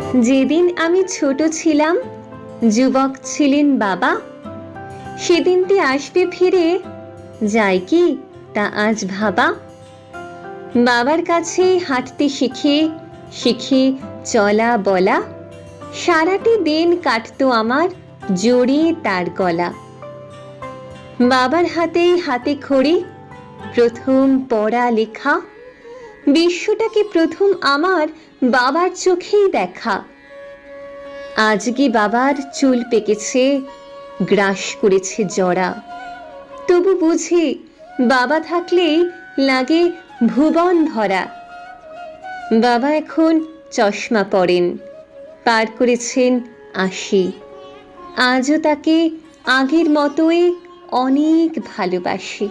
যেদিন আমি ছোট ছিলাম, যুবক ছিলেন বাবা, সেদিনটি আসবে ফিরে, যায় কি তা আজ ভাবা। বাবার কাছে হাঁটতে শিখে শিখে চলা বলা, সারাটি দিন কাটতো আমার জড়িয়ে তার গলা। বাবার হাতে হাতে খড়ি, প্রথম পড়া লেখা, বিশ্বটাকে প্রথম আমার বাবার চোখেই দেখা। আজকে বাবার চুল পেকেছে, গ্রাস করেছে জরা, তবু বুঝি বাবা থাকলেই লাগে ভুবন ভরা। বাবা এখন চশমা পরেন, পার করেছেন ৮০, আজও তাকে আগের মতোই অনেক ভালোবাসি।